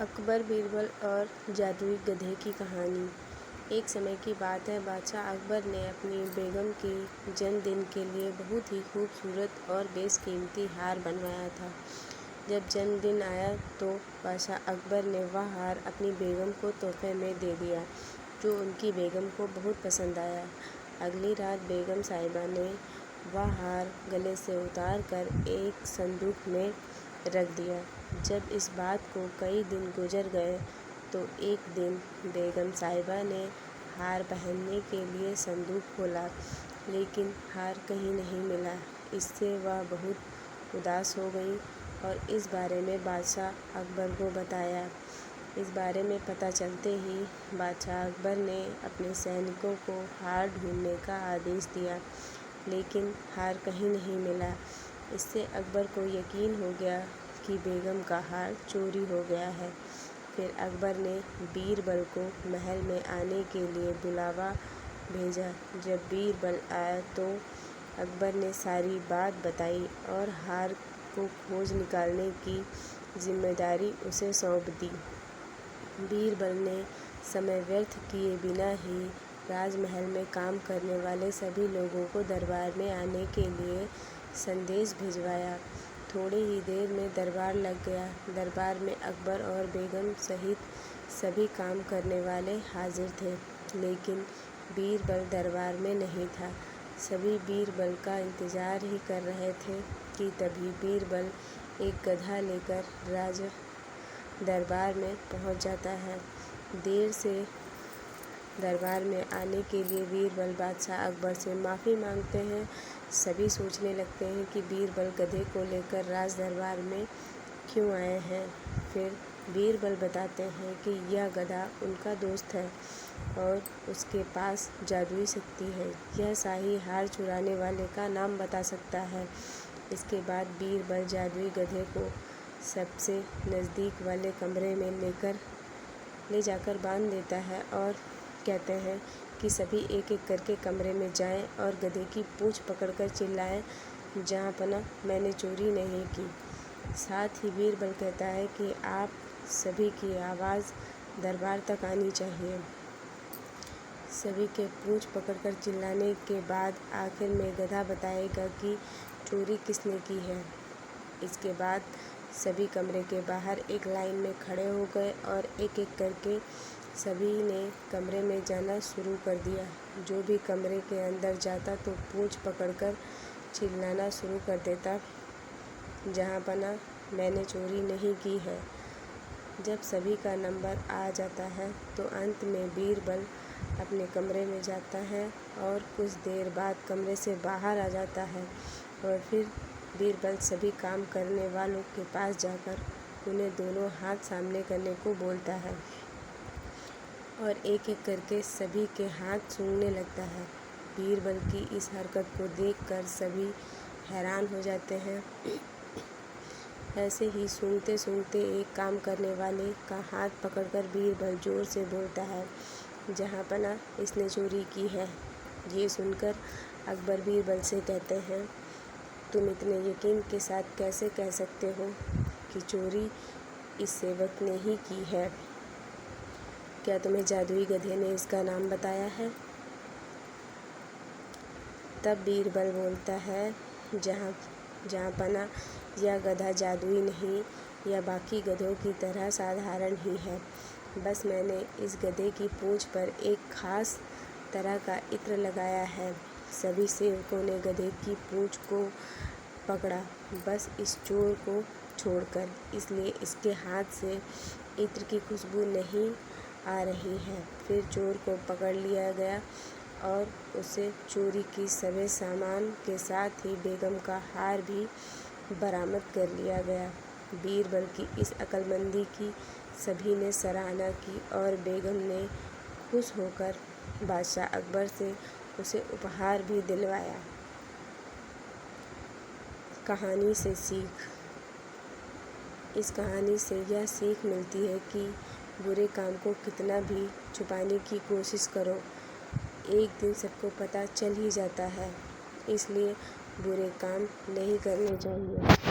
अकबर, बीरबल और जादुई गधे की कहानी। एक समय की बात है, बादशाह अकबर ने अपनी बेगम के जन्मदिन के लिए बहुत ही खूबसूरत और बेशकीमती हार बनवाया था। जब जन्मदिन आया तो बादशाह अकबर ने वह हार अपनी बेगम को तोहफे में दे दिया, जो उनकी बेगम को बहुत पसंद आया। अगली रात बेगम साहिबा ने वह हार गले से उतार कर एक संदूक में रख दिया। जब इस बात को कई दिन गुजर गए तो एक दिन बेगम साहिबा ने हार पहनने के लिए संदूक खोला, लेकिन हार कहीं नहीं मिला। इससे वह बहुत उदास हो गई और इस बारे में बादशाह अकबर को बताया। इस बारे में पता चलते ही बादशाह अकबर ने अपने सैनिकों को हार ढूंढने का आदेश दिया, लेकिन हार कहीं नहीं मिला। इससे अकबर को यकीन हो गया कि बेगम का हार चोरी हो गया है। फिर अकबर ने बीरबल को महल में आने के लिए बुलावा भेजा। जब बीरबल आया तो अकबर ने सारी बात बताई और हार को खोज निकालने की जिम्मेदारी उसे सौंप दी। बीरबल ने समय व्यर्थ किए बिना ही राजमहल में काम करने वाले सभी लोगों को दरबार में आने के लिए संदेश भिजवाया। थोड़ी ही देर में दरबार लग गया। दरबार में अकबर और बेगम सहित सभी काम करने वाले हाजिर थे, लेकिन बीरबल दरबार में नहीं था। सभी बीरबल का इंतजार ही कर रहे थे कि तभी बीरबल एक गधा लेकर राज दरबार में पहुंच जाता है। देर से दरबार में आने के लिए बीरबल बादशाह अकबर से माफ़ी मांगते हैं। सभी सोचने लगते हैं कि बीरबल गधे को लेकर राज दरबार में क्यों आए हैं। फिर बीरबल बताते हैं कि यह गधा उनका दोस्त है और उसके पास जादुई शक्ति है। यह शाही हार चुराने वाले का नाम बता सकता है। इसके बाद बीरबल जादुई गधे को सबसे नज़दीक वाले कमरे में ले जाकर बांध देता है और कहते हैं कि सभी एक एक करके कमरे में जाएं और गधे की पूंछ पकड़कर चिल्लाएं, जहाँपना मैंने चोरी नहीं की। साथ ही बीरबल कहता है कि आप सभी की आवाज़ दरबार तक आनी चाहिए। सभी के पूंछ पकड़कर चिल्लाने के बाद आखिर में गधा बताएगा कि चोरी किसने की है। इसके बाद सभी कमरे के बाहर एक लाइन में खड़े हो गए और एक एक करके सभी ने कमरे में जाना शुरू कर दिया। जो भी कमरे के अंदर जाता तो पूंछ पकड़कर चिल्लाना शुरू कर देता, जहाँपना मैंने चोरी नहीं की है। जब सभी का नंबर आ जाता है तो अंत में बीरबल अपने कमरे में जाता है और कुछ देर बाद कमरे से बाहर आ जाता है और फिर बीरबल सभी काम करने वालों के पास जाकर उन्हें दोनों हाथ सामने करने को बोलता है और एक एक करके सभी के हाथ सूंघने लगता है। बीरबल की इस हरकत को देखकर सभी हैरान हो जाते हैं। ऐसे ही सूंघते सूंघते एक काम करने वाले का हाथ पकड़कर बीरबल जोर से बोलता है, जहाँपना इसने चोरी की है। ये सुनकर अकबर बीरबल से कहते हैं, तुम इतने यकीन के साथ कैसे कह सकते हो कि चोरी इस सेवक ने ही की है? क्या तुम्हें जादुई गधे ने इसका नाम बताया है? तब बीरबल बोलता है, जहाँपना यह गधा जादुई नहीं, यह बाकी गधों की तरह साधारण ही है। बस मैंने इस गधे की पूंछ पर एक खास तरह का इत्र लगाया है। सभी सेवकों ने गधे की पूंछ को पकड़ा, बस इस चोर को छोड़कर, इसलिए इसके हाथ से इत्र की खुशबू नहीं आ रही है। फिर चोर को पकड़ लिया गया और उसे चोरी की सभी सामान के साथ ही बेगम का हार भी बरामद कर लिया गया। बीरबल की इस अक्लमंदी की सभी ने सराहना की और बेगम ने खुश होकर बादशाह अकबर से उसे उपहार भी दिलवाया। कहानी से सीख। इस कहानी से यह सीख मिलती है कि बुरे काम को कितना भी छुपाने की कोशिश करो, एक दिन सबको पता चल ही जाता है। इसलिए बुरे काम नहीं करने चाहिए।